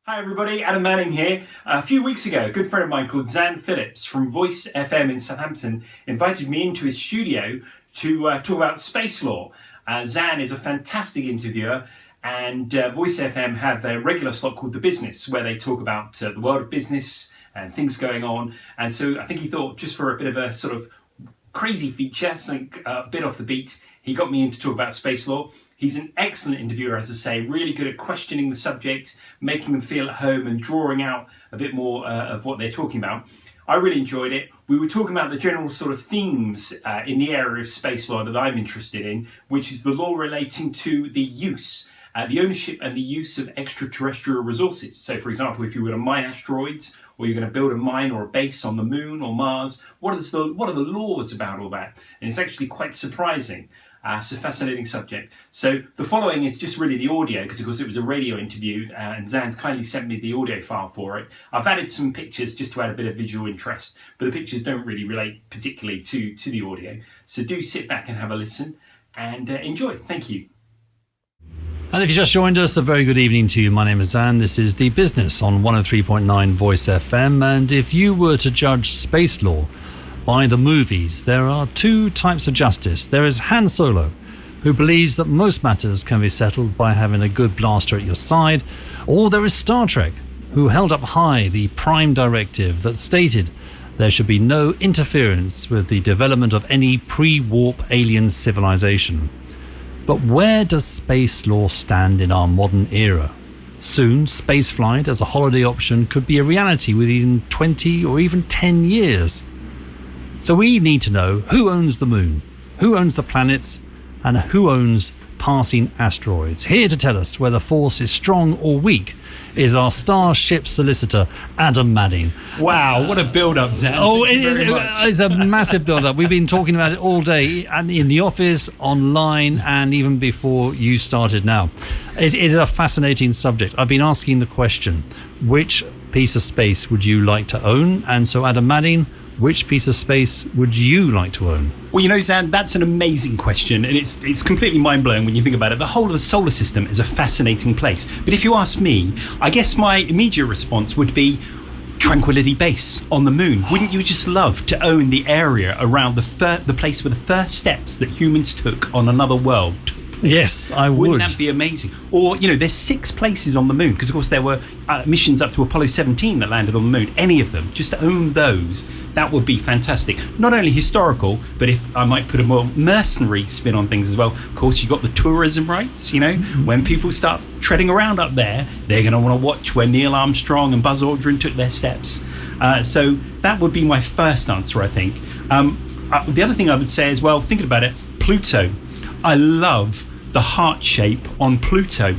Hi everybody, Adam Manning here. A few weeks ago, a good friend of mine called Xan Philips from Voice FM in Southampton invited me into his studio to talk about space law. Xan is a fantastic interviewer, and Voice FM have a regular slot called The Business, where they talk about the world of business and things going on. And so I think he thought, just for a bit of a sort of crazy feature, something a bit off the beat, he got me in to talk about space law. He's an excellent interviewer, as I say, really good at questioning the subject, making them feel at home and drawing out a bit more of what they're talking about. I really enjoyed it. We were talking about the general sort of themes in the area of space law that I'm interested in, which is the law relating to the use, the ownership and the use of extraterrestrial resources. So, for example, if you were to mine asteroids, or you're going to build a mine or a base on the moon or Mars, what are the laws about all that? And it's actually quite surprising. It's a fascinating subject. So the following is just really the audio, because of course it was a radio interview, and Xan's kindly sent me the audio file for it. I've added some pictures just to add a bit of visual interest, but the pictures don't really relate particularly to the audio. So do sit back and have a listen and enjoy. Thank you. And if you just joined us, a very good evening to you. My name is Xan. This is The Business on 103.9 Voice FM. And if you were to judge space law by the movies, there are two types of justice. There is Han Solo, who believes that most matters can be settled by having a good blaster at your side, or there is Star Trek, who held up high the Prime Directive that stated there should be no interference with the development of any pre-warp alien civilization. But where does space law stand in our modern era? Soon, spaceflight as a holiday option could be a reality within 20 or even 10 years. So we need to know who owns the moon, who owns the planets, and who owns passing asteroids. Here to tell us whether force is strong or weak is our Starship solicitor, Adam Manning. Wow, what a build-up, Xan. Oh, it's a massive build-up. We've been talking about it all day, and in the office, online, and even before you started now. It is a fascinating subject. I've been asking the question, which piece of space would you like to own? And so, Adam Manning, which piece of space would you like to own? Well, you know, Xan, that's an amazing question, and it's completely mind-blowing when you think about it. The whole of the solar system is a fascinating place. But if you ask me, I guess my immediate response would be Tranquility Base on the moon. Wouldn't you just love to own the area around the place where the first steps that humans took on another world? Yes, I would. Wouldn't that be amazing? Or, you know, there's 6 places on the moon, because of course there were missions up to Apollo 17 that landed on the moon. Any of them, just to own those, that would be fantastic. Not only historical, but if I might put a more mercenary spin on things as well, of course you've got the tourism rights, you know, when people start treading around up there, they're going to want to watch where Neil Armstrong and Buzz Aldrin took their steps. So that would be my first answer, I think. The other thing I would say as well, thinking about it, Pluto. I love the heart shape on Pluto.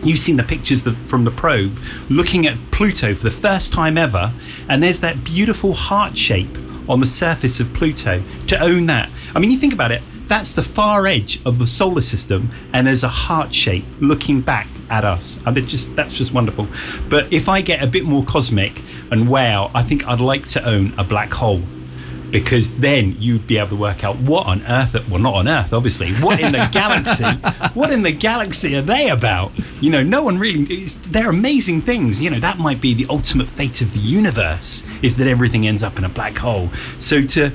You've seen the pictures from the probe looking at Pluto for the first time ever, and there's that beautiful heart shape on the surface of Pluto. To own that, I mean, you think about it, that's the far edge of the solar system, and there's a heart shape looking back at us. And that's just wonderful. But if I get a bit more cosmic and wow, I think I'd like to own a black hole. Because then you'd be able to work out what on earth, well, not on Earth, obviously, what in the galaxy are they about? You know, no one really, they're amazing things. You know, that might be the ultimate fate of the universe, is that everything ends up in a black hole. So to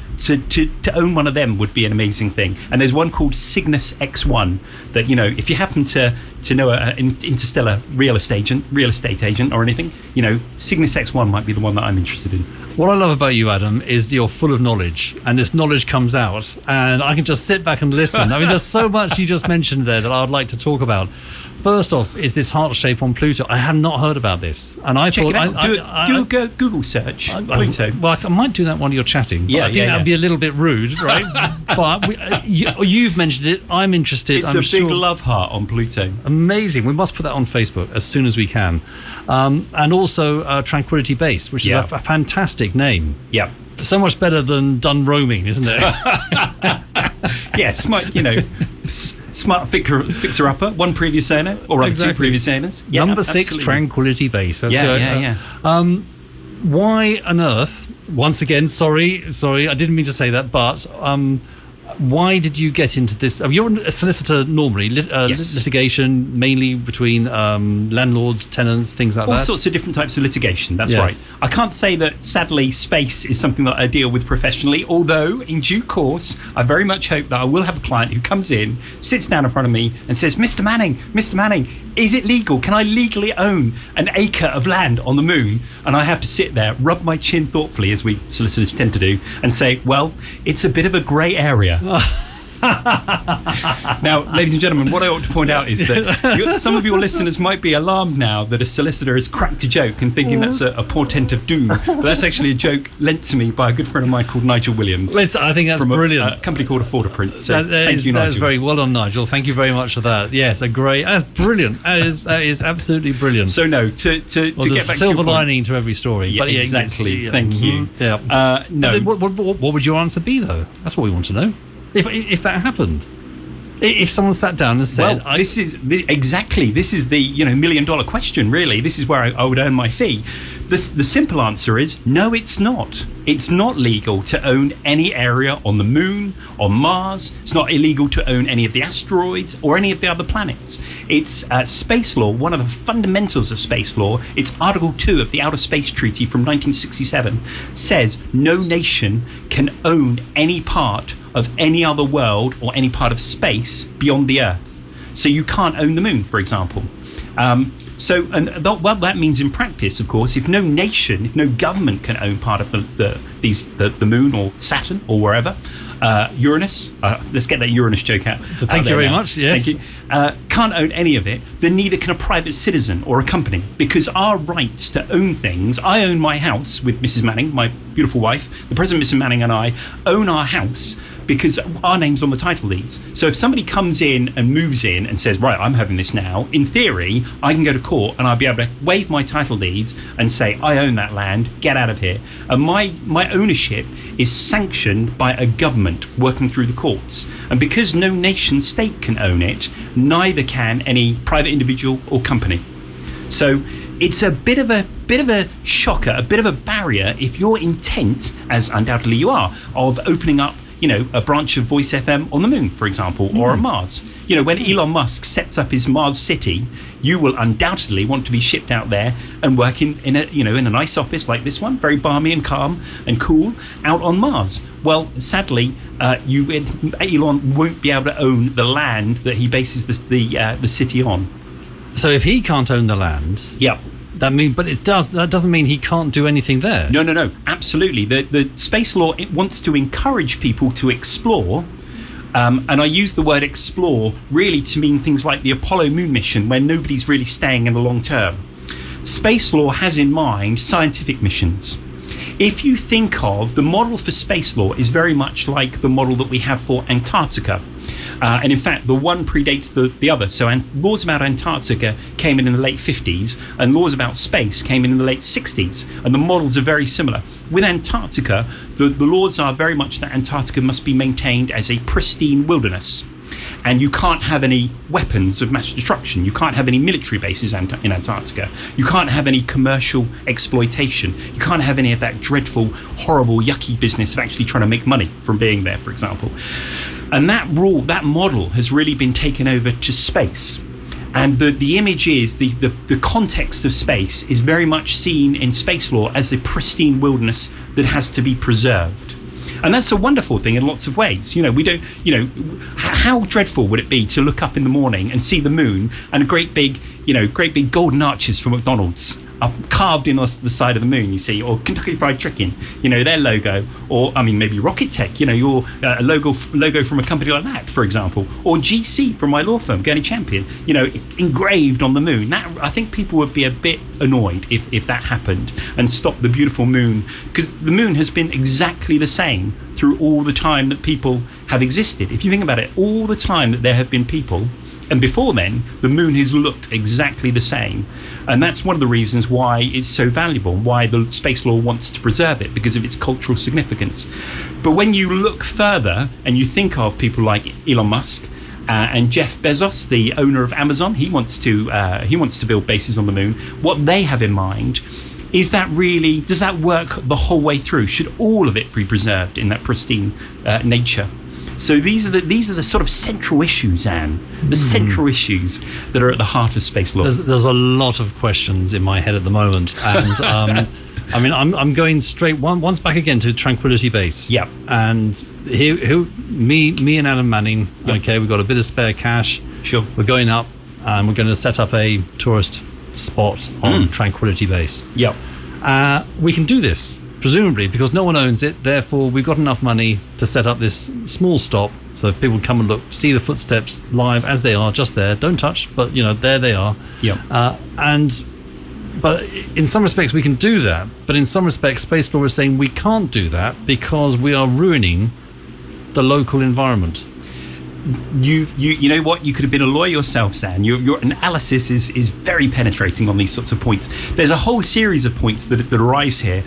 own one of them would be an amazing thing. And there's one called Cygnus X1 that, you know, if you happen to know an interstellar real estate agent or anything, you know, Cygnus X1 might be the one that I'm interested in. What I love about you, Adam, is you're full of knowledge, and this knowledge comes out, and I can just sit back and listen. I mean, there's so much you just mentioned there that I would like to talk about. First off, is this heart shape on Pluto? I have not heard about this, and I thought do a Google search Pluto. I might do that while you're chatting. But I think that'd be a little bit rude, right? But you've mentioned it. I'm interested. It's a big love heart on Pluto. Amazing. We must put that on Facebook as soon as we can. And also Tranquility Base, which is a fantastic name. Yeah. So much better than done roaming, isn't it? Yeah, smart, you know, smart fixer-upper, one previous owner, or two previous owners. Yeah, Number 6, absolutely. Tranquility Base. That's why on earth, once again, sorry, I didn't mean to say that, but Why did you get into this? You're a solicitor normally, Yes. litigation mainly between landlords, tenants, things like All that. sorts of different types of litigation, that's Yes. right. I can't say that, sadly, space is something that I deal with professionally, although in due course, I very much hope that I will have a client who comes in, sits down in front of me and says, Mr. Manning, is it legal? Can I legally own an acre of land on the moon? And I have to sit there, rub my chin thoughtfully, as we solicitors tend to do, and say, well, it's a bit of a grey area. Now, ladies and gentlemen, what I ought to point out is that some of your listeners might be alarmed now that a solicitor has cracked a joke and thinking that's a portent of doom. But that's actually a joke lent to me by a good friend of mine called Nigel Williams. I think that's from brilliant. A company called Afforder Print. So That is very well done, Nigel. Thank you very much for that. Yes, that's brilliant. That is absolutely brilliant. So no, to get back to your silver point, lining to every story. Yeah, But yeah, exactly. yes, Thank you. Yeah. No. What would your answer be, though? That's what we want to know. If that happened, if someone sat down and said, well, this is the $1 million question, really. This is where I would earn my fee. The simple answer is no, it's not. It's not legal to own any area on the moon, on Mars. It's not illegal to own any of the asteroids or any of the other planets. It's space law, one of the fundamentals of space law. It's Article 2 of the Outer Space Treaty from 1967, says no nation can own any part of any other world or any part of space beyond the Earth. So you can't own the moon, for example. That means in practice, of course, if no nation, if no government can own part of the moon or Saturn or wherever, Uranus, let's get that Uranus joke out. Thank you very much. Yes. Thank you. Can't own any of it, then neither can a private citizen or a company, because our rights to own things. I own my house with Mrs. Manning, my beautiful wife. The President, Mrs. Manning, and I own our house because our name's on the title deeds. So if somebody comes in and moves in and says, right, I'm having this now, in theory, I can go to court and I'll be able to waive my title deeds and say, I own that land, get out of here. And my ownership is sanctioned by a government working through the courts. And because no nation state can own it, neither can any private individual or company. So it's a bit of a shocker, a bit of a barrier if your intent, as undoubtedly you are, of opening up a branch of Voice FM on the moon, for example, or on Mars. When Elon Musk sets up his Mars city, you will undoubtedly want to be shipped out there and work in a nice office like this one, very balmy and calm and cool, out on Mars. Well, sadly, Elon won't be able to own the land that he bases the city on. So if he can't own the land, yeah. That doesn't mean he can't do anything there. No, absolutely. The space law, it wants to encourage people to explore, and I use the word explore really to mean things like the Apollo moon mission, where nobody's really staying in the long term. Space law has in mind scientific missions. If you think of the model for space law is very much like the model that we have for Antarctica. And in fact, the one predates the other. So laws about Antarctica came in the late 50s, and laws about space came in the late 60s. And the models are very similar. With Antarctica, the laws are very much that Antarctica must be maintained as a pristine wilderness. And you can't have any weapons of mass destruction. You can't have any military bases in Antarctica. You can't have any commercial exploitation. You can't have any of that dreadful, horrible, yucky business of actually trying to make money from being there, for example. And that model has really been taken over to space. And the image is, the context of space is very much seen in space law as a pristine wilderness that has to be preserved. And that's a wonderful thing in lots of ways. We don't, how dreadful would it be to look up in the morning and see the moon and great big golden arches from McDonald's up carved in the side of the moon, you see, or Kentucky Fried Chicken, their logo, or maybe Rocket Tech, your logo from a company like that, for example, or GC from my law firm, Gurney Champion, engraved on the moon. That, I think people would be a bit annoyed if that happened and stopped the beautiful moon, because the moon has been exactly the same through all the time that people have existed. If you think about it, all the time that there have been people, and before then, the moon has looked exactly the same. And that's one of the reasons why it's so valuable, why the space law wants to preserve it, because of its cultural significance. But when you look further and you think of people like Elon Musk and Jeff Bezos, the owner of Amazon, he wants to build bases on the moon. What they have in mind is that really, does that work the whole way through? Should all of it be preserved in that pristine nature? So these are the sort of central issues, Anne. The central issues that are at the heart of space law. There's a lot of questions in my head at the moment, and I mean, I'm going straight once back again to Tranquility Base. Yeah. And me and Alan Manning. Yep. Okay, we've got a bit of spare cash. Sure. We're going up, and we're going to set up a tourist spot on Tranquility Base. Yep. We can do this, presumably, because no one owns it. Therefore, we've got enough money to set up this small stop, so if people come and look, see the footsteps live as they are, just there. Don't touch, but there they are. Yeah. But in some respects, we can do that. But in some respects, space law is saying we can't do that because we are ruining the local environment. You know what? You could have been a lawyer yourself, Xan. Your analysis is very penetrating on these sorts of points. There's a whole series of points that arise here.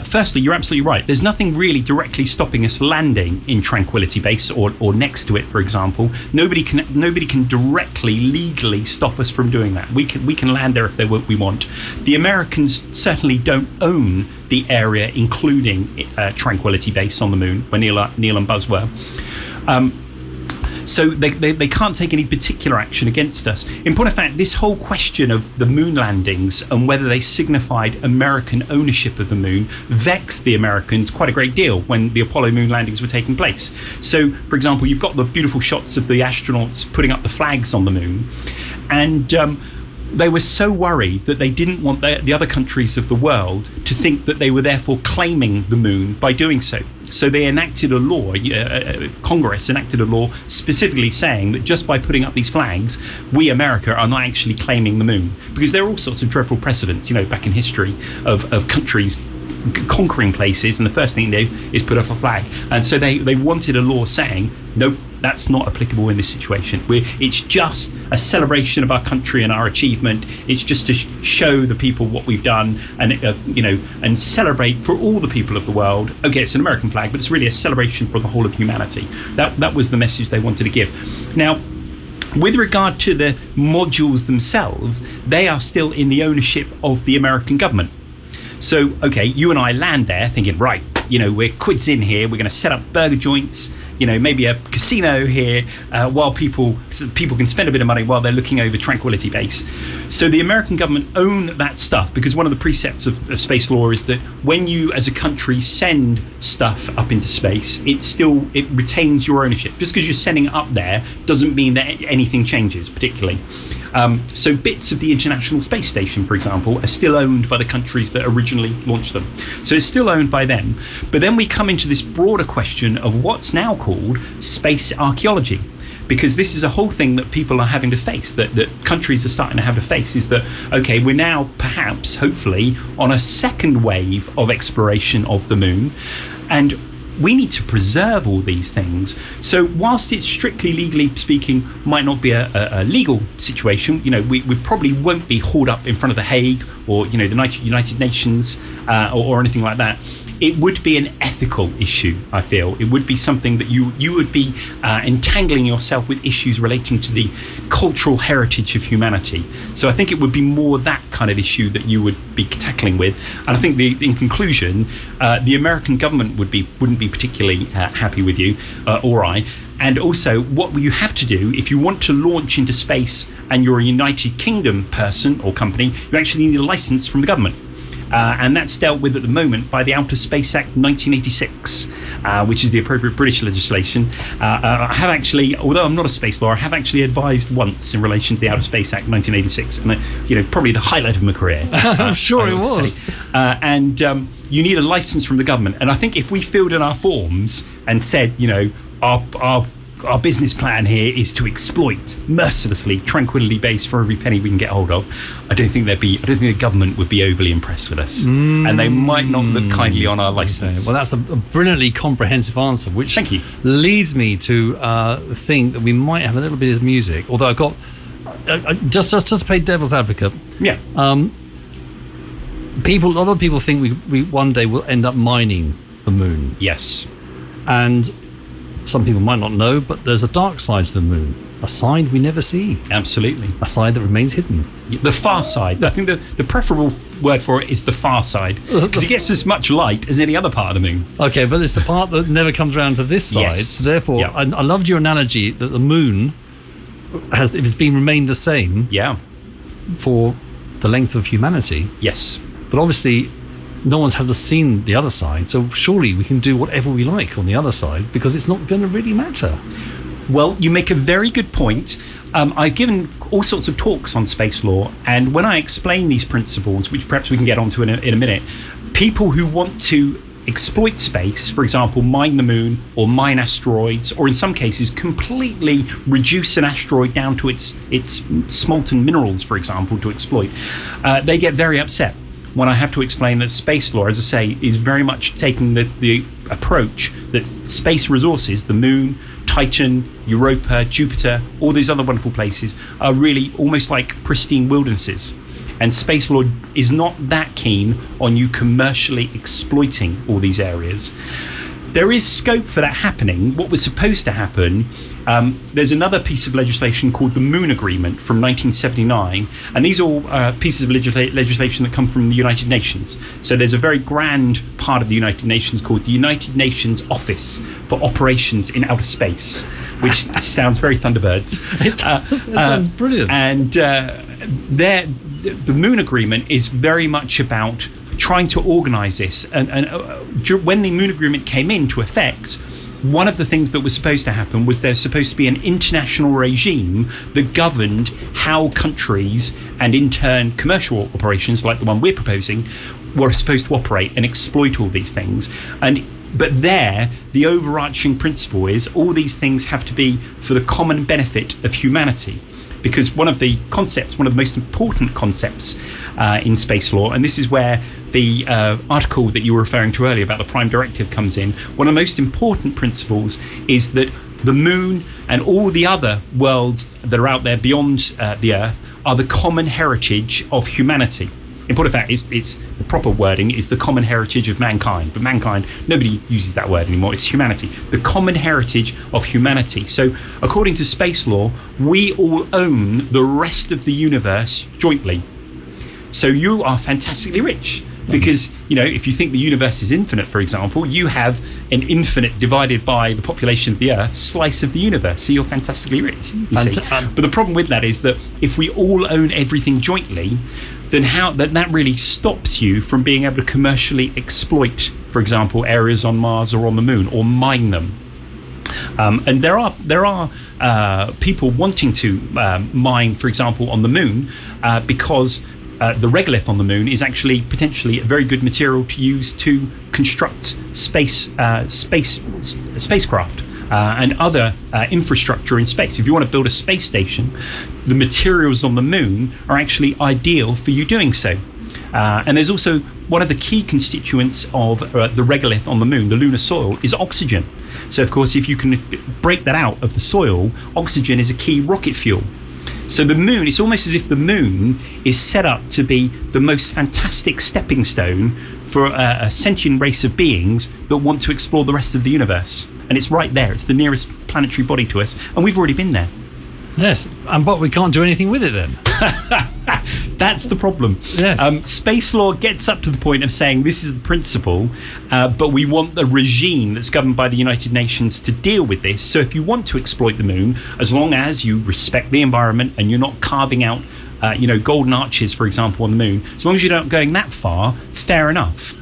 Firstly, you're absolutely right. There's nothing really directly stopping us landing in Tranquility Base or next to it, for example. Nobody can directly, legally stop us from doing that. We can land there if we want. The Americans certainly don't own the area, including Tranquility Base on the moon, where Neil and Buzz were. So they can't take any particular action against us. In point of fact, this whole question of the moon landings and whether they signified American ownership of the moon vexed the Americans quite a great deal when the Apollo moon landings were taking place. So, for example, you've got the beautiful shots of the astronauts putting up the flags on the moon, and they were so worried that they didn't want the other countries of the world to think that they were therefore claiming the moon by doing so. So they enacted a law, Congress enacted a law specifically saying that just by putting up these flags, we, America, are not actually claiming the moon. Because there are all sorts of dreadful precedents, back in history of countries conquering places, and the first thing they do is put up a flag. And so they wanted a law saying, nope, that's not applicable in this situation. It's just a celebration of our country and our achievement. It's just to show the people what we've done, and and celebrate for all the people of the world. Okay, it's an American flag, but it's really a celebration for the whole of humanity. That was the message they wanted to give. Now, with regard to the modules themselves, they are still in the ownership of the American government. So, okay, you and I land there thinking, right, we're quids in here. We're going to set up burger joints, maybe a casino here, while people can spend a bit of money while they're looking over Tranquility Base. So the American government own that stuff, because one of the precepts of space law is that when you, as a country, send stuff up into space, it retains your ownership. Just because you're sending it up there doesn't mean that anything changes, particularly. So bits of the International Space Station, for example, are still owned by the countries that originally launched them. So it's still owned by them. But then we come into this broader question of what's now called space archaeology. Because this is a whole thing that people are having to face, that countries are starting to have to face, is that, okay, we're now perhaps, hopefully, on a second wave of exploration of the moon. And we need to preserve all these things. So whilst it strictly legally speaking might not be a legal situation, we probably won't be hauled up in front of the Hague or the United Nations or anything like that. It would be an ethical issue, I feel. It would be something that you would be entangling yourself with issues relating to the cultural heritage of humanity. So I think it would be more that kind of issue that you would be tackling with. And I think in conclusion, the American government wouldn't be particularly happy with you or I. And also, what you have to do if you want to launch into space and you're a United Kingdom person or company, you actually need a license from the government. And that's dealt with at the moment by the Outer Space Act 1986, which is the appropriate British legislation. I have actually, although I'm not a space lawyer, I have actually advised once in relation to the Outer Space Act 1986, and probably the highlight of my career. I'm sure it was. And you need a license from the government. And I think if we filled in our forms and said, our business plan here is to exploit mercilessly Tranquility Base for every penny we can get hold of, I don't think the government would be overly impressed with us, and they might not look kindly on our license. Okay. Well, that's a brilliantly comprehensive answer, which Thank you. Leads me to think that we might have a little bit of music. Although I've got just to play devil's advocate. Yeah. A lot of people think we one day will end up mining the moon. Yes. And some people might not know, but there's a dark side to the moon. a side we never see, Absolutely. a side that remains hidden. The far side. I think the preferable word for it is the far side, because it gets as much light as any other part of the moon. Okay, but it's the part that never comes around to this side. Yes. So therefore, Yeah. I loved your analogy that the moon has been remained the same Yeah. for the length of humanity. Yes. But obviously, no one's had seen the other side, so surely we can do whatever we like on the other side because it's not going to really matter. Well, you make a very good point. I've given all sorts of talks on space law, and when I explain these principles, which perhaps we can get onto in a minute, people who want to exploit space, for example, mine the moon or mine asteroids, or in some cases completely reduce an asteroid down to its smolten minerals, for example, to exploit, they get very upset when I have to explain that space law, as I say, is very much taking the approach that space resources, the moon, Titan, Europa, Jupiter, all these other wonderful places, are really almost like pristine wildernesses. And space law is not that keen on you commercially exploiting all these areas. There is scope for that happening. What was supposed to happen, there's another piece of legislation called the Moon Agreement from 1979, and these are all pieces of legislation that come from the United Nations. So there's a very grand part of the United Nations called the United Nations Office for Operations in Outer Space, which sounds very Thunderbirds. It sounds brilliant. And the Moon Agreement is very much about trying to organise this. And when the Moon Agreement came into effect, one of the things that was supposed to happen was there's supposed to be an international regime that governed how countries and in turn commercial operations like the one we're proposing were supposed to operate and exploit all these things. But the overarching principle is all these things have to be for the common benefit of humanity. Because one of the most important concepts in space law, and this is where the article that you were referring to earlier about the Prime Directive comes in, one of the most important principles is that the moon and all the other worlds that are out there beyond the Earth are the common heritage of humanity. In point of fact, it's the proper wording is the common heritage of mankind. But mankind, nobody uses that word anymore. It's humanity. The common heritage of humanity. So according to space law, we all own the rest of the universe jointly. So you are fantastically rich. Because, if you think the universe is infinite, for example, you have an infinite divided by the population of the Earth slice of the universe. So you're fantastically rich, you see. But the problem with that is that if we all own everything jointly, then that really stops you from being able to commercially exploit, for example, areas on Mars or on the moon, or mine them. And there are people wanting to mine, for example, on the moon, because the regolith on the moon is actually potentially a very good material to use to construct spacecraft and other infrastructure in space. If you want to build a space station, the materials on the moon are actually ideal for you doing so. And there's also one of the key constituents of the regolith on the moon, the lunar soil, is oxygen. So, of course, if you can break that out of the soil, oxygen is a key rocket fuel. So the moon, it's almost as if the moon is set up to be the most fantastic stepping stone for a sentient race of beings that want to explore the rest of the universe. And it's right there. It's the nearest planetary body to us. And we've already been there. Yes, but we can't do anything with it then. That's the problem. Yes. Space law gets up to the point of saying this is the principle, but we want the regime that's governed by the United Nations to deal with this. So if you want to exploit the moon, as long as you respect the environment and you're not carving out golden arches, for example, on the moon, as long as you're not going that far, fair enough.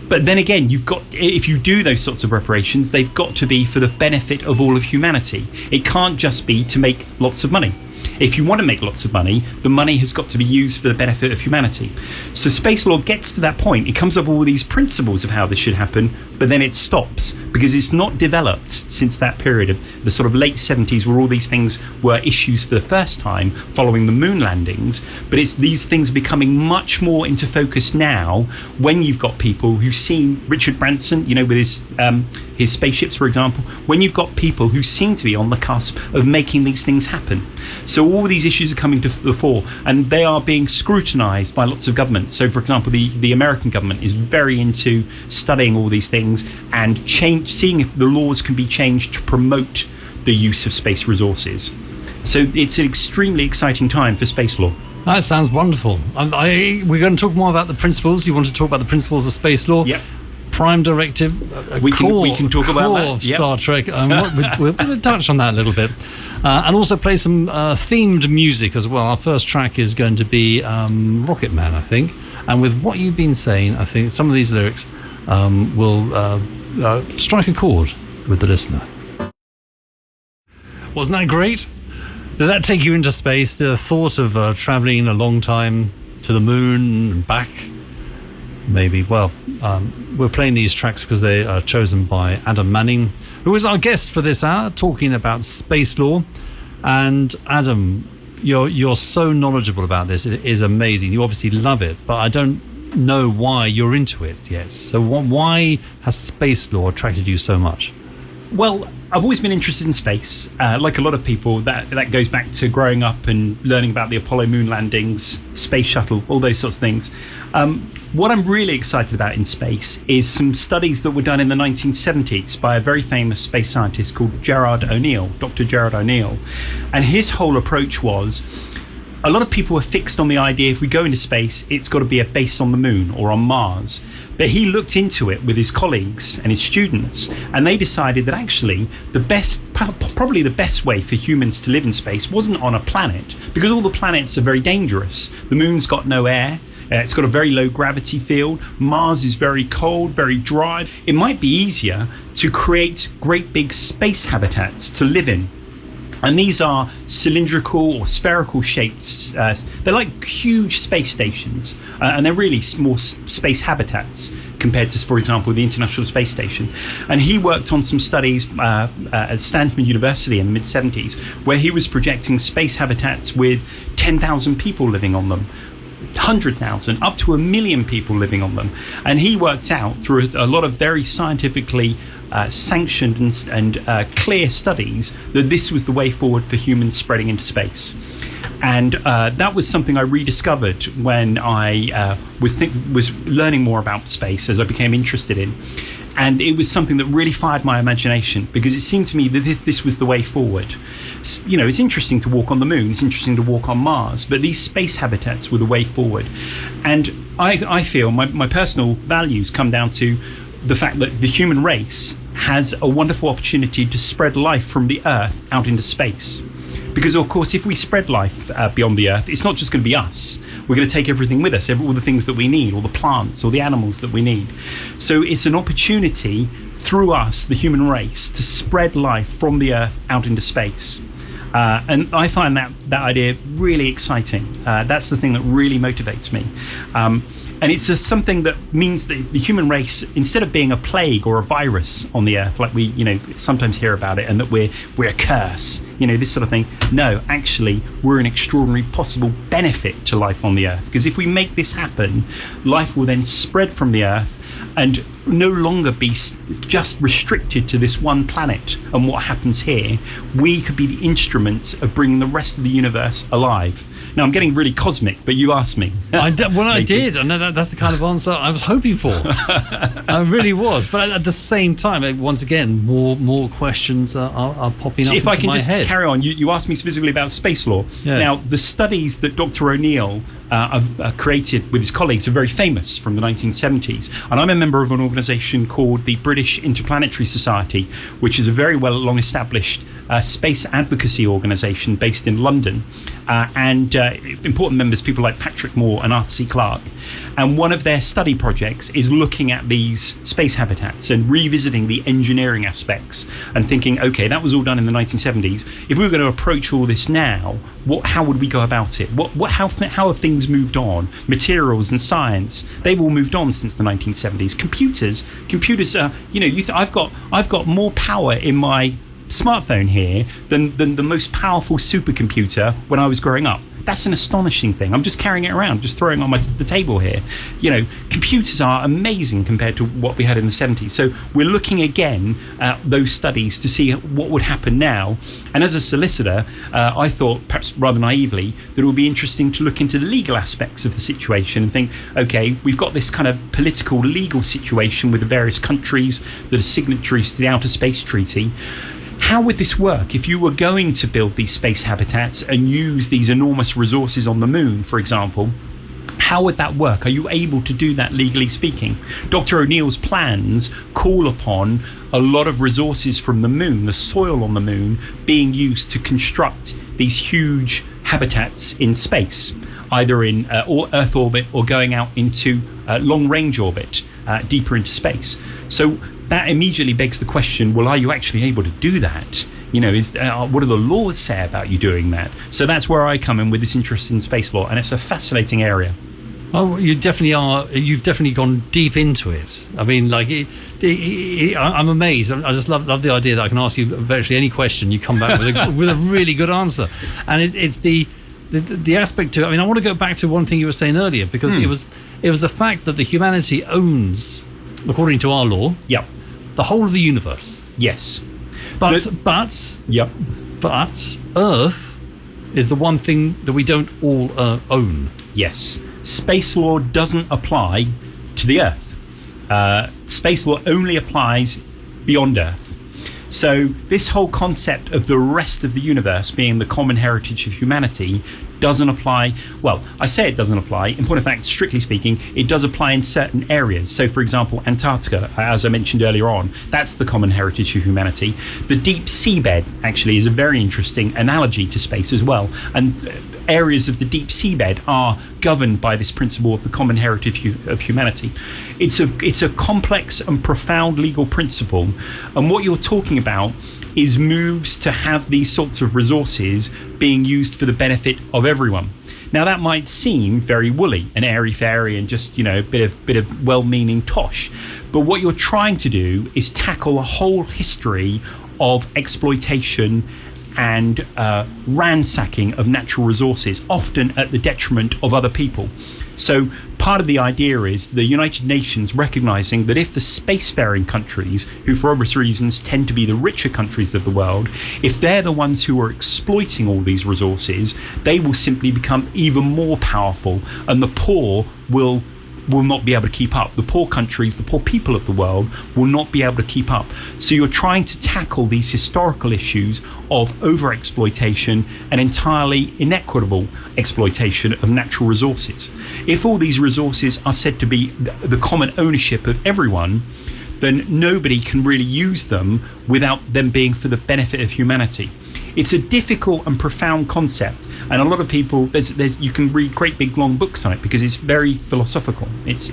But then again, if you do those sorts of reparations, they've got to be for the benefit of all of humanity. It can't just be to make lots of money. If you want to make lots of money, the money has got to be used for the benefit of humanity. So space law gets to that point. It comes up with all these principles of how this should happen, but then it stops because it's not developed since that period of the sort of late 70s where all these things were issues for the first time following the moon landings. But it's these things becoming much more into focus now when you've got people who've seen Richard Branson, with his spaceships, for example, when you've got people who seem to be on the cusp of making these things happen. So all these issues are coming to the fore and they are being scrutinized by lots of governments. So, for example, the American government is very into studying all these things and seeing if the laws can be changed to promote the use of space resources. So it's an extremely exciting time for space law. That sounds wonderful. We're going to talk more about the principles. You want to talk about the principles of space law? Yep. Prime directive, we can talk about that. Of Star Trek. We're going to touch on that a little bit, and also play some themed music as well. Our first track is going to be Rocket Man, I think. And with what you've been saying, I think some of these lyrics will strike a chord with the listener. Wasn't that great? Does that take you into space? The thought of traveling a long time to the moon and back? Maybe. Well, we're playing these tracks because they are chosen by Adam Manning, who is our guest for this hour, talking about space law. And Adam, you're so knowledgeable about this. It is amazing. You obviously love it, but I don't know why you're into it yet. So why has space law attracted you so much? Well, I've always been interested in space. Like a lot of people, that goes back to growing up and learning about the Apollo moon landings, space shuttle, all those sorts of things. What I'm really excited about in space is some studies that were done in the 1970s by a very famous space scientist called Gerard O'Neill, Dr. Gerard O'Neill. And his whole approach was, a lot of people are fixed on the idea if we go into space, it's got to be a base on the moon or on Mars. But he looked into it with his colleagues and his students, and they decided that actually probably the best way for humans to live in space wasn't on a planet, because all the planets are very dangerous. The moon's got no air. It's got a very low gravity field. Mars is very cold, very dry. It might be easier to create great big space habitats to live in. And these are cylindrical or spherical shaped. They're like huge space stations, and they're really small space habitats compared to, for example, the International Space Station. And he worked on some studies at Stanford University in the mid-70s, where he was projecting space habitats with 10,000 people living on them, 100,000, up to 1 million people living on them. And he worked out through a lot of very scientifically sanctioned and clear studies that this was the way forward for humans spreading into space. And that was something I rediscovered when I was learning more about space as I became interested in. And it was something that really fired my imagination, because it seemed to me that this was the way forward. You know, it's interesting to walk on the moon, it's interesting to walk on Mars, but these space habitats were the way forward. And I feel my personal values come down to the fact that the human race has a wonderful opportunity to spread life from the Earth out into space. Because, of course, if we spread life beyond the Earth, it's not just going to be us. We're going to take everything with us, all the things that we need, all the plants, all the animals that we need. So it's an opportunity through us, the human race, to spread life from the Earth out into space. And I find that idea really exciting. That's the thing that really motivates me. And it's something that means that the human race, instead of being a plague or a virus on the Earth, like we, sometimes hear about it, and that we're a curse, this sort of thing. No, actually, we're an extraordinary possible benefit to life on the Earth. Because if we make this happen, life will then spread from the Earth and no longer be just restricted to this one planet and what happens here. We could be the instruments of bringing the rest of the universe alive. Now, I'm getting really cosmic, but you asked me. I did. I know that's the kind of answer I was hoping for. I really was. But at the same time, once again, more questions are popping up if into I can my just head. carry on, you asked me specifically about space law. Yes. Now, the studies that Dr. O'Neill created with his colleagues are very famous from the 1970s. And I'm a member of an organisation called the British Interplanetary Society, which is a very long-established space advocacy organisation based in London. And important members, people like Patrick Moore and Arthur C. Clarke. And one of their study projects is looking at these space habitats and revisiting the engineering aspects and thinking, okay, that was all done in the 1970s. If we were going to approach all this now, how would we go about it? How have things moved on? Materials and science, they've all moved on since the 1970s. Computers are, I've got more power in my smartphone here than the most powerful supercomputer when I was growing up. That's an astonishing thing. I'm just carrying it around, just throwing it on the table here. Computers are amazing compared to what we had in the 70s. So we're looking again at those studies to see what would happen now. And as a solicitor, I thought, perhaps rather naively, that it would be interesting to look into the legal aspects of the situation and think, okay, we've got this kind of political legal situation with the various countries that are signatories to the Outer Space Treaty. how would this work if you were going to build these space habitats and use these enormous resources on the moon, for example? How would that work? Are you able to do that legally speaking? Dr. O'Neill's plans call upon a lot of resources from the moon, the soil on the moon, being used to construct these huge habitats in space, either in Earth orbit or going out into long-range orbit, deeper into space. So that immediately begs the question, well, are you actually able to do that? You know, what do the laws say about you doing that? So that's where I come in with this interest in space law, and it's a fascinating area. Oh, you definitely are. You've definitely gone deep into it. I mean, like, I'm amazed. I just love the idea that I can ask you virtually any question, you come back with a really good answer. And it's the aspect to. I mean, I want to go back to one thing you were saying earlier, because it was the fact that the humanity owns, according to our law, the whole of the universe. Yes, but Earth is the one thing that we don't all own. Yes. Space law doesn't apply to the Earth. Space law only applies beyond Earth. So this whole concept of the rest of the universe being the common heritage of humanity doesn't apply. Well, I say it doesn't apply. In point of fact, strictly speaking, it does apply in certain areas. So, for example, Antarctica, as I mentioned earlier on, that's the common heritage of humanity. The deep seabed actually is a very interesting analogy to space as well. And areas of the deep seabed are governed by this principle of the common heritage of humanity. It's a complex and profound legal principle. And what you're talking about is moves to have these sorts of resources being used for the benefit of everyone. Now that might seem very woolly and airy-fairy and just, you know, a bit of well-meaning tosh, but what you're trying to do is tackle a whole history of exploitation and ransacking of natural resources, often at the detriment of other people. So part of the idea is the United Nations recognizing that if the spacefaring countries, who for obvious reasons tend to be the richer countries of the world, if they're the ones who are exploiting all these resources, they will simply become even more powerful, and the poor will not be able to keep up. The poor countries, the poor people of the world will not be able to keep up. So you're trying to tackle these historical issues of overexploitation and entirely inequitable exploitation of natural resources. If all these resources are said to be the common ownership of everyone, then nobody can really use them without them being for the benefit of humanity. It's a difficult and profound concept, and a lot of people, you can read great big long books on it because it's very philosophical. It's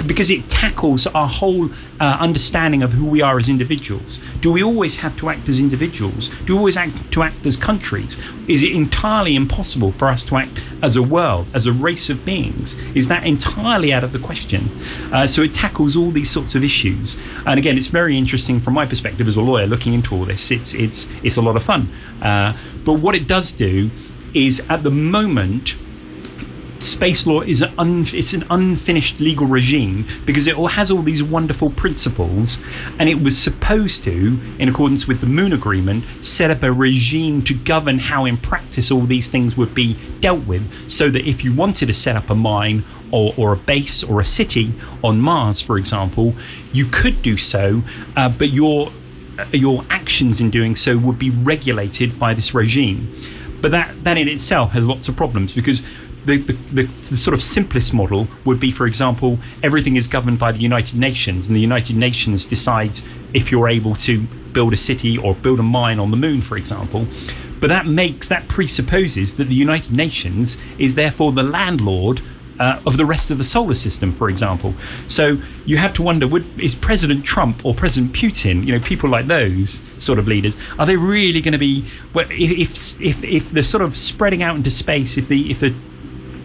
because it tackles our whole understanding of who we are as individuals. Do we always have to act as individuals? Do we always have to act as countries? Is it entirely impossible for us to act as a world, as a race of beings? Is that entirely out of the question? So it tackles all these sorts of issues, and again, it's very interesting from my perspective as a lawyer looking into all this. It's a lot of fun. But what it does do is, at the moment, space law is it's an unfinished legal regime because it has all these wonderful principles, and it was supposed to, in accordance with the Moon Agreement, set up a regime to govern how in practice all these things would be dealt with, so that if you wanted to set up a mine or a base or a city on Mars, for example, you could do so, but your actions in doing so would be regulated by this regime. But that in itself has lots of problems, because the sort of simplest model would be, for example, everything is governed by the United Nations, and the United Nations decides if you're able to build a city or build a mine on the moon, for example. But that presupposes that the United Nations is therefore the landlord of the rest of the solar system, for example. So you have to wonder, is President Trump or President Putin, people like those sort of leaders, are they really going to be, if the sort of spreading out into space, if the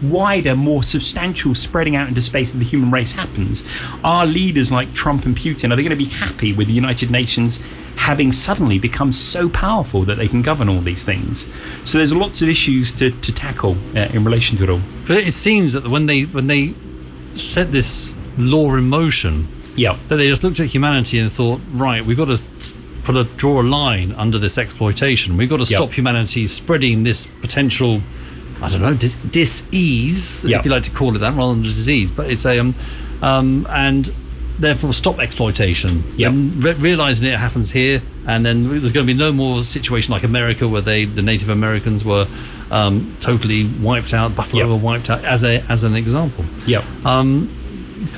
wider, more substantial spreading out into space of the human race happens, are leaders like Trump and Putin, are they going to be happy with the United Nations having suddenly become so powerful that they can govern all these things? So there's lots of issues to tackle in relation to it all. But it seems that when they set this law in motion, that they just looked at humanity and thought, right, we've got to draw a line under this exploitation. We've got to stop humanity spreading this potential, I don't know, dis-ease, if you like to call it that, rather than a disease. But it's and therefore stop exploitation. Yep. And realizing it happens here, and then there's going to be no more situation like America where the Native Americans were totally wiped out, Buffalo were wiped out, as an example. Yep.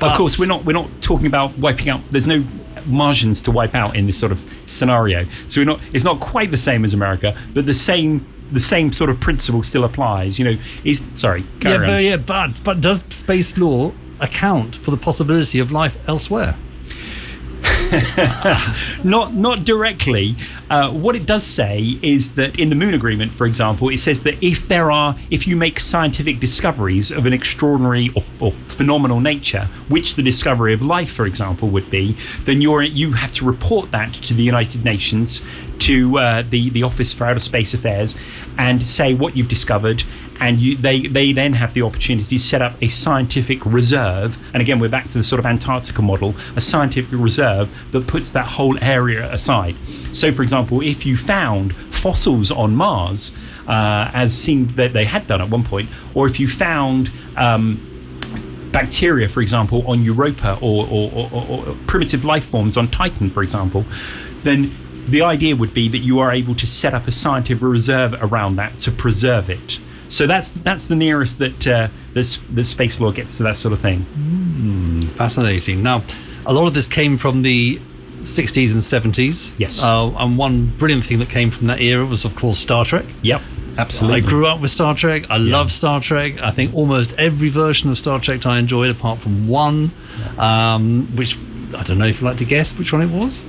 Of course, we're not talking about wiping out. There's no Martians to wipe out in this sort of scenario. So it's not quite the same as America, but the same sort of principle still applies. You know, carry on. But does space law account for the possibility of life elsewhere? Not directly. What it does say is that in the Moon Agreement, for example, it says that if you make scientific discoveries of an extraordinary or phenomenal nature, which the discovery of life, for example, would be, then you have to report that to the United Nations, to the Office for Outer Space Affairs, and say what you've discovered. And they then have the opportunity to set up a scientific reserve. And again, we're back to the sort of Antarctica model, a scientific reserve that puts that whole area aside. So, for example, if you found fossils on Mars, as seemed that they had done at one point, or if you found bacteria, for example, on Europa, or primitive life forms on Titan, for example, then the idea would be that you are able to set up a scientific reserve around that to preserve it. So that's the nearest that the space law gets to that sort of thing. Fascinating. Now, a lot of this came from the 60s and 70s. Yes. And one brilliant thing that came from that era was, of course, Star Trek. Yep, absolutely. I grew up with Star Trek. I love Star Trek. I think almost every version of Star Trek I enjoyed, apart from one, which I don't know if you'd like to guess which one it was.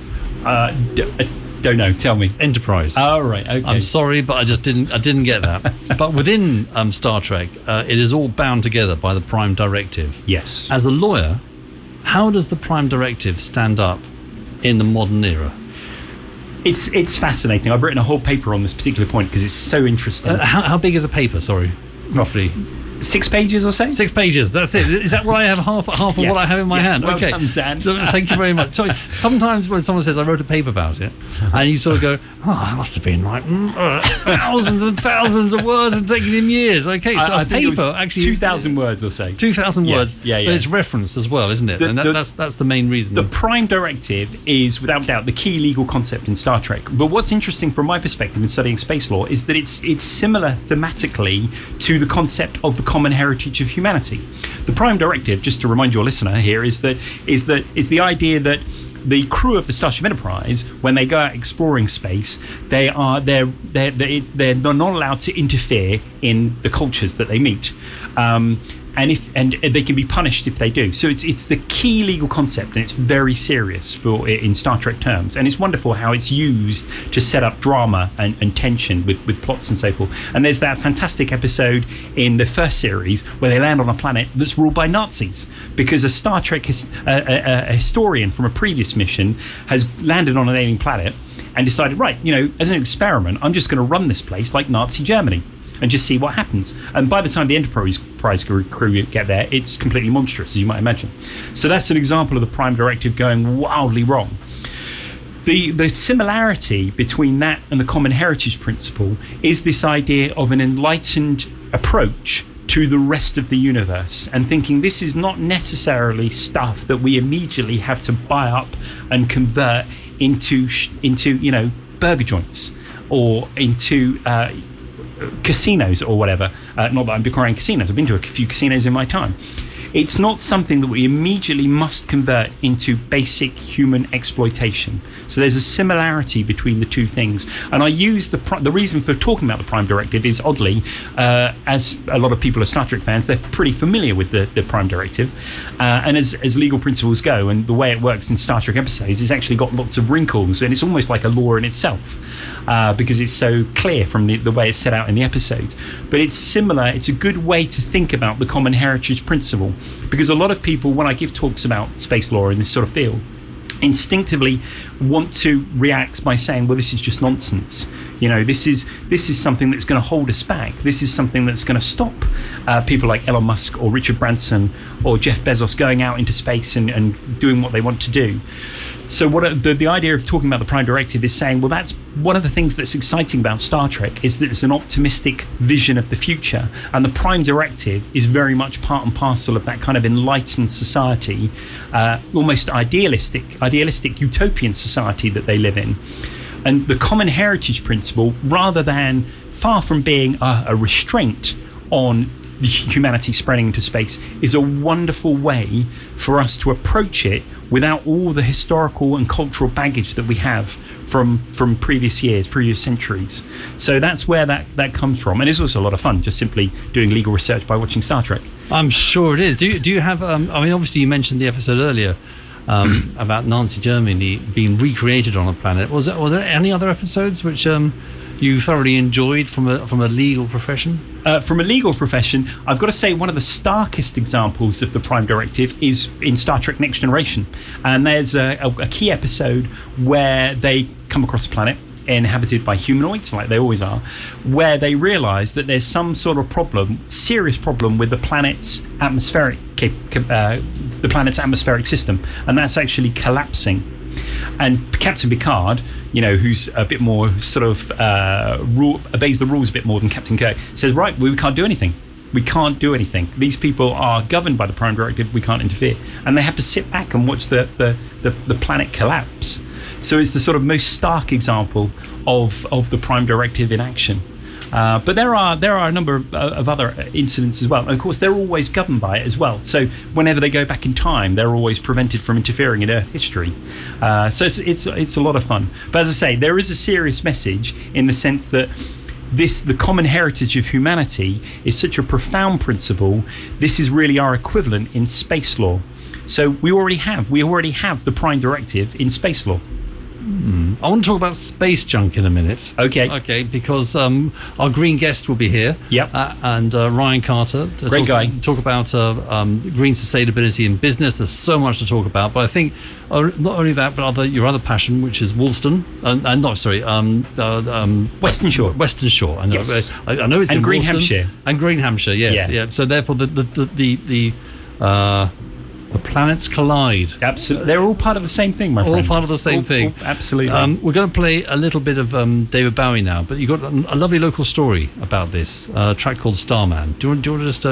Don't know. Tell me. Enterprise. Oh, right. Okay. I'm sorry, but I didn't get that. But within Star Trek, it is all bound together by the Prime Directive. Yes. As a lawyer, how does the Prime Directive stand up in the modern era? It's fascinating. I've written a whole paper on this particular point because it's so interesting. How big is a paper? Sorry, roughly. 6 pages or so? 6 pages, that's it. Is that what I have? Half of what I have in my hand? Well okay. done, Xan. Thank you very much. So, sometimes when someone says, I wrote a paper about it, and you sort of go, oh, it must have been like thousands and thousands of words and taken in years. Okay, so I a think paper actually 2,000 words or so. 2,000 words, yeah. But it's referenced as well, isn't it? And that's the main reason. The Prime Directive is, without doubt, the key legal concept in Star Trek. But what's interesting from my perspective in studying space law is that it's similar thematically to the concept of the common heritage of humanity. The Prime Directive, just to remind your listener here, is the idea that the crew of the Starship Enterprise, when they go out exploring space, they're not allowed to interfere in the cultures that they meet. And they can be punished if they do. So it's the key legal concept, and it's very serious in Star Trek terms. And it's wonderful how it's used to set up drama and tension with plots and so forth. And there's that fantastic episode in the first series where they land on a planet that's ruled by Nazis, because a Star Trek a historian from a previous mission has landed on an alien planet and decided, right, as an experiment, I'm just going to run this place like Nazi Germany and just see what happens. And by the time the Enterprise crew get there, it's completely monstrous, as you might imagine. So that's an example of the Prime Directive going wildly wrong. The similarity between that and the common heritage principle is this idea of an enlightened approach to the rest of the universe, and thinking this is not necessarily stuff that we immediately have to buy up and convert into burger joints or into casinos or whatever. Not that I'm decrying casinos. I've been to a few casinos in my time. It's not something that we immediately must convert into basic human exploitation. So there's a similarity between the two things. And I use the reason for talking about the Prime Directive is, oddly, as a lot of people are Star Trek fans, they're pretty familiar with the Prime Directive. And as legal principles go, and the way it works in Star Trek episodes, it's actually got lots of wrinkles, and it's almost like a law in itself, because it's so clear from the way it's set out in the episodes. But it's similar. It's a good way to think about the common heritage principle. Because a lot of people, when I give talks about space law in this sort of field, instinctively want to react by saying, well, this is just nonsense. This is something that's going to hold us back. This is something that's going to stop people like Elon Musk or Richard Branson or Jeff Bezos going out into space and doing what they want to do. So the idea of talking about the Prime Directive is saying, well, that's one of the things that's exciting about Star Trek is that it's an optimistic vision of the future, and the Prime Directive is very much part and parcel of that kind of enlightened society, almost idealistic utopian society that they live in. And the common heritage principle, far from being a restraint on humanity spreading into space, is a wonderful way for us to approach it without all the historical and cultural baggage that we have from previous centuries. So that's where that comes from, and it's also a lot of fun just simply doing legal research by watching Star Trek. I'm sure it is. Do you have I mean, obviously you mentioned the episode earlier about Nazi Germany being recreated on a planet. Were there any other episodes which you thoroughly enjoyed from a legal profession? From a legal profession, I've got to say one of the starkest examples of the Prime Directive is in Star Trek Next Generation. And there's a key episode where they come across a planet inhabited by humanoids, like they always are, where they realise that there's some sort of serious problem with the planet's atmospheric system, and that's actually collapsing. And Captain Picard, who's a bit more sort of obeys the rules a bit more than Captain Kirk, says, right, we can't do anything. We can't do anything. These people are governed by the Prime Directive. We can't interfere. And they have to sit back and watch the planet collapse. So it's the sort of most stark example of the Prime Directive in action. But there are a number of other incidents as well. And of course, they're always governed by it as well. So whenever they go back in time, they're always prevented from interfering in Earth history. So it's a lot of fun. But as I say, there is a serious message in the sense that the common heritage of humanity is such a profound principle. This is really our equivalent in space law. So we already have the Prime Directive in space law. I want to talk about space junk in a minute. Okay, because our green guest will be here. Yep. And Ryan Carter. Great guy. Talk about green sustainability in business. There's so much to talk about. But I think not only that, but your other passion, which is Western Shore. Western Shore. I know. Yes. I know it's and in Green Woolston. Hampshire. And Green Hampshire. Yes. Yeah. So therefore, the planets collide. Absolutely. They're all part of the same thing, my friend. All part of the same thing. Absolutely. We're going to play a little bit of David Bowie now, but you've got a lovely local story about this, a track called Starman. Do you want to just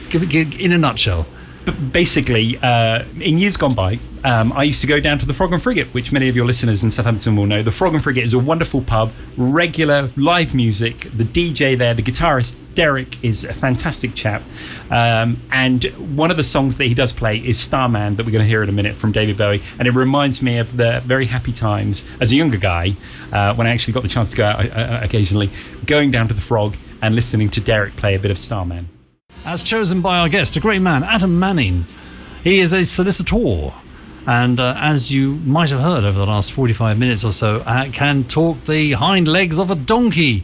give it in a nutshell? But basically, in years gone by, I used to go down to the Frog and Frigate, which many of your listeners in Southampton will know. The Frog and Frigate is a wonderful pub, regular live music. The DJ there, the guitarist Derek, is a fantastic chap. And one of the songs that he does play is Starman, that we're going to hear in a minute from David Bowie. And it reminds me of the very happy times as a younger guy, when I actually got the chance to go out occasionally, going down to the Frog and listening to Derek play a bit of Starman. As chosen by our guest, a great man, Adam Manning. He is a solicitor, and as you might have heard over the last 45 minutes or so, can talk the hind legs of a donkey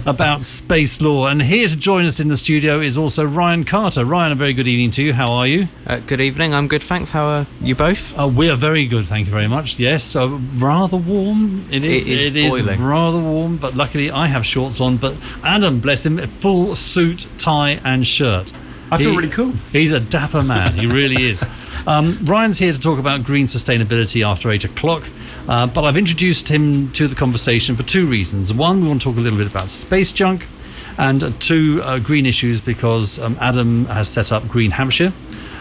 about space law. And here to join us in the studio is also Ryan Carter. Ryan, a very good evening to you. How are you? Good evening. I'm good, thanks. How are you both? We are very good, thank you very much. Yes, rather warm. It is rather warm, but luckily I have shorts on. But Adam, bless him, full suit, tie and shirt. I feel really cool. He's a dapper man. He really is. Ryan's here to talk about green sustainability after 8 o'clock. But I've introduced him to the conversation for two reasons. One, we want to talk a little bit about space junk. And two, green issues, because Adam has set up Green Hampshire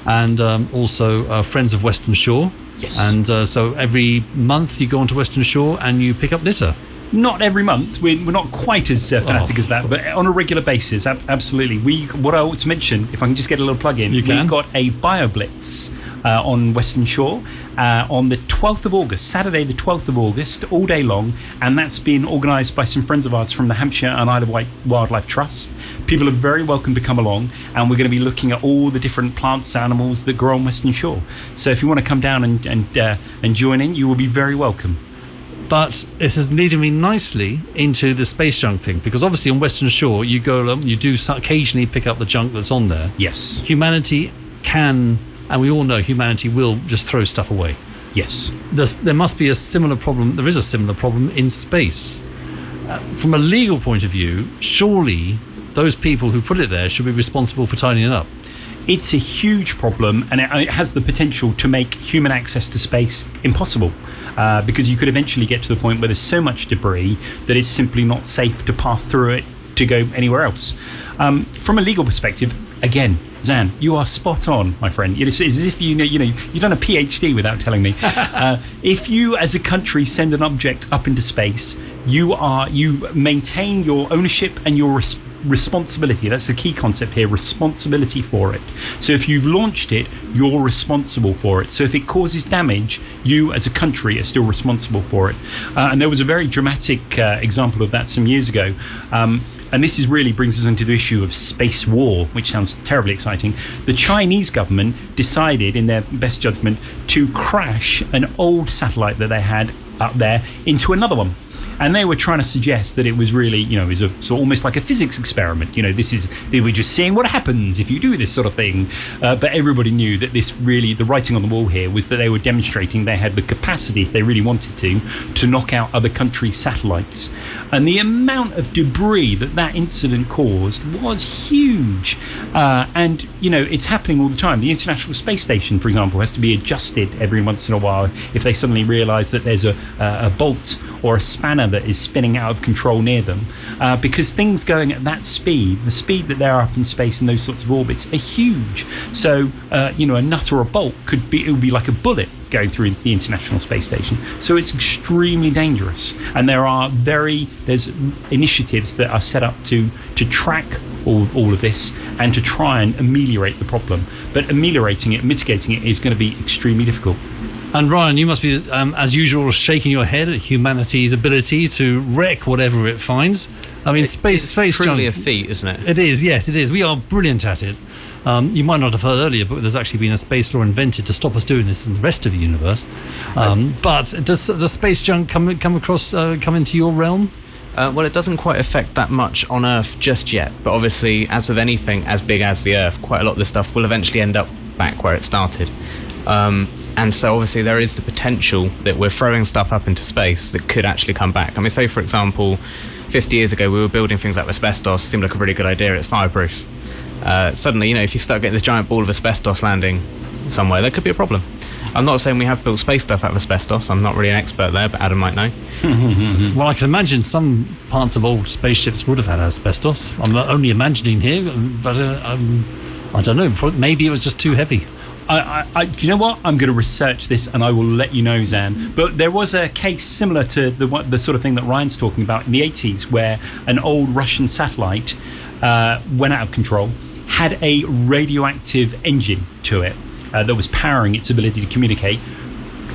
and also Friends of Western Shore. Yes. And so every month you go onto Western Shore and you pick up litter. Not every month. We're not quite as fanatic as that, but on a regular basis, absolutely. What I ought to mention, if I can just get a little plug in, we've got a BioBlitz on Western Shore on the 12th of August, Saturday the 12th of August, all day long, and that's been organised by some friends of ours from the Hampshire and Isle of Wight Wildlife Trust. People are very welcome to come along, and we're going to be looking at all the different plants, animals that grow on Western Shore. So if you want to come down and join in, you will be very welcome. But this is leading me nicely into the space junk thing, because obviously on Western Shore you go along, you do occasionally pick up the junk that's on there. Yes. Humanity can, and we all know humanity will just throw stuff away. Yes. There must be a similar problem. There is a similar problem in space. From a legal point of view, surely those people who put it there should be responsible for tidying it up. It's a huge problem, and it has the potential to make human access to space impossible, because you could eventually get to the point where there's so much debris that it's simply not safe to pass through it to go anywhere else. From a legal perspective, again, Xan, you are spot on, my friend. It's as if you've done a PhD without telling me. If you, as a country, send an object up into space, you maintain your ownership and your responsibility. That's the key concept here, responsibility for it. So if you've launched it, you're responsible for it. So if it causes damage, you as a country are still responsible for it. And there was a very dramatic example of that some years ago. And this really brings us into the issue of space war, which sounds terribly exciting. The Chinese government decided, in their best judgment, to crash an old satellite that they had up there into another one. And they were trying to suggest that it was really, it was almost like a physics experiment. They were just seeing what happens if you do this sort of thing. But everybody knew that the writing on the wall here was that they were demonstrating they had the capacity, if they really wanted to knock out other countries' satellites. And the amount of debris that incident caused was huge. And it's happening all the time. The International Space Station, for example, has to be adjusted every once in a while if they suddenly realise that there's a bolt or a spanner that is spinning out of control near them, because things going at that speed, the speed that they're up in space in those sorts of orbits, are huge. So a nut or a bolt it would be like a bullet going through the International Space Station. So it's extremely dangerous, and there's initiatives that are set up to track all of this and to try and ameliorate the problem. But mitigating it is going to be extremely difficult. And Ryan, you must be, as usual, shaking your head at humanity's ability to wreck whatever it finds. I mean, space truly junk. a feat, isn't it? It is, yes, it is. We are brilliant at it. You might not have heard earlier, but there's actually been a space law invented to stop us doing this in the rest of the universe. But does space junk come into your realm? Well, it doesn't quite affect that much on Earth just yet. But obviously, as with anything as big as the Earth, quite a lot of this stuff will eventually end up back where it started. And so obviously there is the potential that we're throwing stuff up into space that could actually come back. I mean, say for example, 50 years ago we were building things like asbestos. Seemed like a really good idea. It's fireproof. Suddenly, if you start getting this giant ball of asbestos landing somewhere, there could be a problem. I'm not saying we have built space stuff out of asbestos. I'm not really an expert there, but Adam might know. Well, I can imagine some parts of old spaceships would have had asbestos. I'm not only imagining here, but I don't know. Maybe it was just too heavy. Do you know what? I'm going to research this and I will let you know, Xan. But there was a case similar to the sort of thing that Ryan's talking about in the 80s, where an old Russian satellite went out of control, had a radioactive engine to it that was powering its ability to communicate,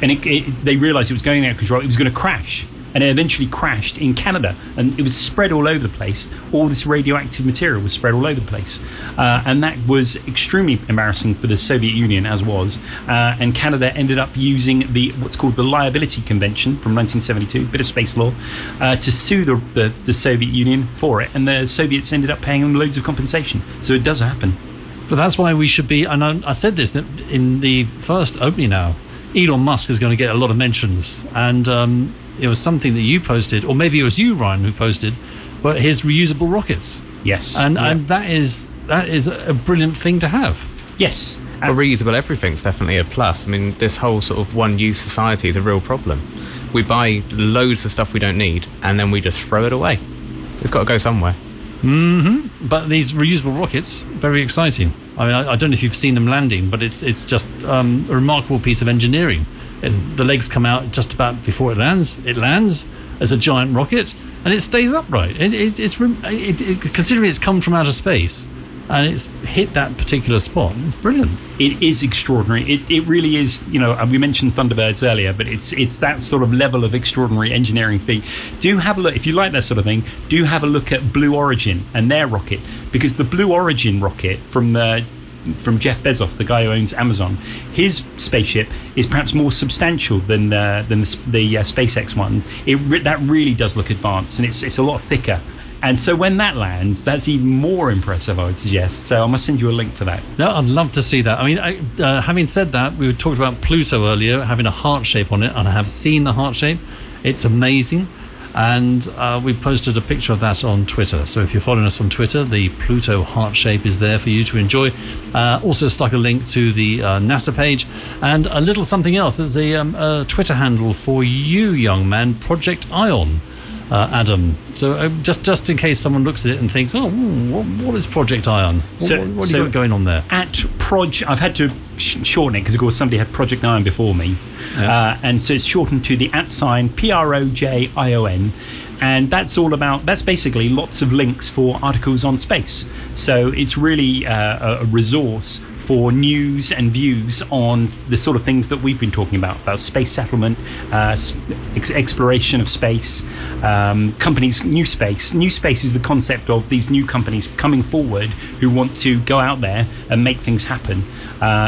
and they realised it was going out of control. It was going to crash. And it eventually crashed in Canada, and it was spread all over the place. All this radioactive material was spread all over the place, and that was extremely embarrassing for the Soviet Union, as was. And Canada ended up using what's called the Liability Convention from 1972, bit of space law, to sue the Soviet Union for it, and the Soviets ended up paying them loads of compensation. So it does happen. But that's why we should be, and I said this in the first opening now, Elon Musk is going to get a lot of mentions, and it was something that you posted, or maybe it was you, Ryan, who posted, but his reusable rockets. Yes. And that is a brilliant thing to have. Yes. Well, reusable everything's definitely a plus. I mean, this whole sort of one-use society is a real problem. We buy loads of stuff we don't need, and then we just throw it away. It's got to go somewhere. Mm-hmm. But these reusable rockets, very exciting. I mean, I don't know if you've seen them landing, but it's just a remarkable piece of engineering. The legs come out just about before it lands. It lands as a giant rocket, and it stays upright. Considering it's come from outer space, and it's hit that particular spot, it's brilliant. It is extraordinary. It really is. We mentioned Thunderbirds earlier, but it's that sort of level of extraordinary engineering feat. Do have a look, if you like that sort of thing, do have a look at Blue Origin and their rocket, because the Blue Origin rocket from Jeff Bezos, the guy who owns Amazon, his spaceship is perhaps more substantial than the SpaceX one. That really does look advanced, and it's a lot thicker. And so when that lands, that's even more impressive, I would suggest. So I must send you a link for that. No, I'd love to see that. I mean, having said that, we talked about Pluto earlier having a heart shape on it, and I have seen the heart shape. It's amazing. And we posted a picture of that on Twitter. So if you're following us on Twitter, the Pluto heart shape is there for you to enjoy. Also stuck a link to the NASA page and a little something else. There's a Twitter handle for you, young man, Project Ion. Adam. So just in case someone looks at it and thinks, what is Project Ion? What do you got going on there? At I've had to shorten it because, of course, somebody had Project Ion before me. Yeah. And so it's shortened to the @ PROJION. And that's basically lots of links for articles on space. So it's really a resource for news and views on the sort of things that we've been talking about space settlement, exploration of space, companies, new space. New space is the concept of these new companies coming forward who want to go out there and make things happen.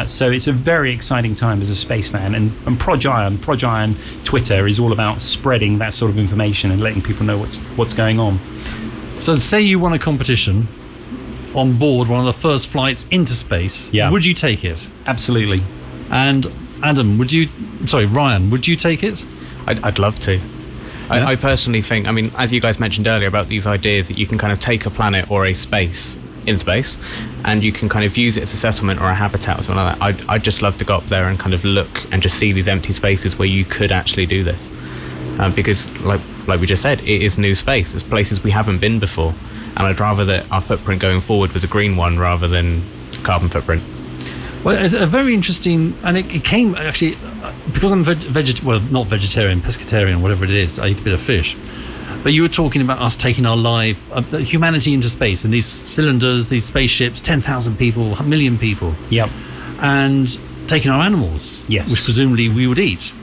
So it's a very exciting time as a space fan. And Proj Ion Twitter is all about spreading that sort of information and letting people know what's going on. So say you won a competition on board one of the first flights into space, would you take it? Absolutely. And Ryan, would you take it? I'd love to. Yeah. I personally think, as you guys mentioned earlier about these ideas that you can kind of take a planet or a space in space and you can kind of use it as a settlement or a habitat or something like that. I'd just love to go up there and kind of look and just see these empty spaces where you could actually do this. Because like we just said, it is new space. It's places we haven't been before. And I'd rather that our footprint going forward was a green one rather than carbon footprint. Well, it's a very interesting, and it came actually because I'm not vegetarian, pescatarian, whatever it is. I eat a bit of fish. But you were talking about us taking our humanity into space, and these cylinders, these spaceships, 10,000 people, a million people. Yep. And taking our animals, yes, which presumably we would eat.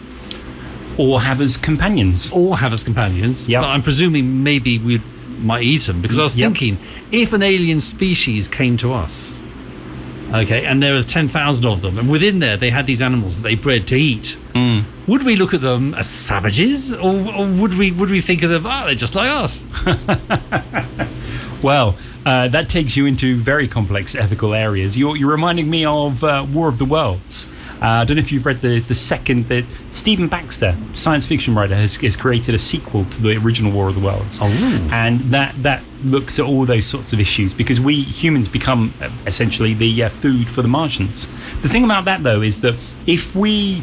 Or have as companions. Yep. But I'm presuming maybe we might eat them, because I was thinking, if an alien species came to us, okay, and there were 10,000 of them, and within there they had these animals that they bred to eat, would we look at them as savages, or would we think of them, they're just like us? Well, that takes you into very complex ethical areas. You're reminding me of War of the Worlds. I don't know if you've read the second. Stephen Baxter, science fiction writer, has created a sequel to the original War of the Worlds, and that looks at all those sorts of issues, because we humans become essentially the food for the Martians. The thing about that, though, is that if we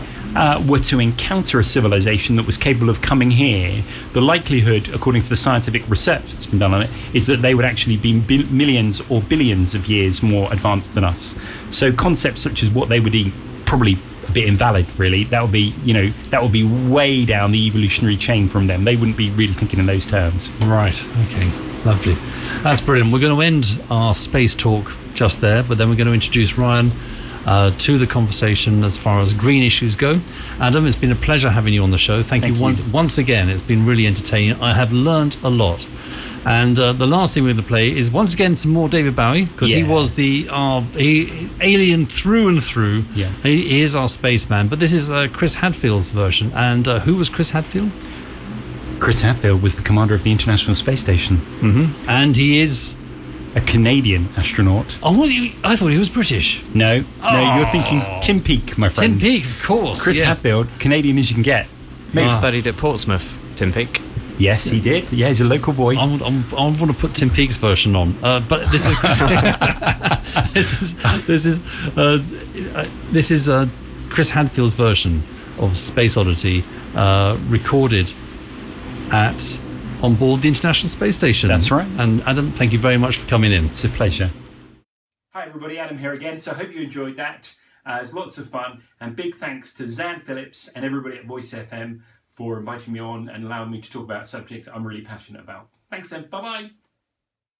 were to encounter a civilization that was capable of coming here, the likelihood, according to the scientific research that's been done on it, is that they would actually be millions or billions of years more advanced than us. So concepts such as what they would eat, probably a bit invalid, really. That would be way down the evolutionary chain from them. They wouldn't be really thinking in those terms. Right. Okay. Lovely. That's brilliant. We're going to end our space talk just there, but then we're going to introduce Ryan to the conversation as far as green issues go. Adam, it's been a pleasure having you on the show. Thank you once again. It's been really entertaining. I have learned a lot. And the last thing we're going to play is once again some more David Bowie, because he was the alien through and through. Yeah. He is our spaceman. But this is Chris Hadfield's version. And who was Chris Hadfield? Chris Hadfield was the commander of the International Space Station. Mm-hmm. And he is a Canadian astronaut. Oh, I thought he was British. No, you're thinking Tim Peake, my friend. Tim Peake, of course. Chris Hadfield, Canadian as you can get. Maybe studied at Portsmouth, Tim Peake. Yes, he did. Yeah, he's a local boy. I want to put Tim Peake's version on, but this is Chris Hadfield's version of Space Oddity, recorded on board the International Space Station. That's right. And Adam, thank you very much for coming in. It's a pleasure. Hi everybody, Adam here again. So I hope you enjoyed that. It's lots of fun, and big thanks to Xan Philips and everybody at Voice FM for inviting me on and allowing me to talk about subjects I'm really passionate about. Thanks then, bye-bye.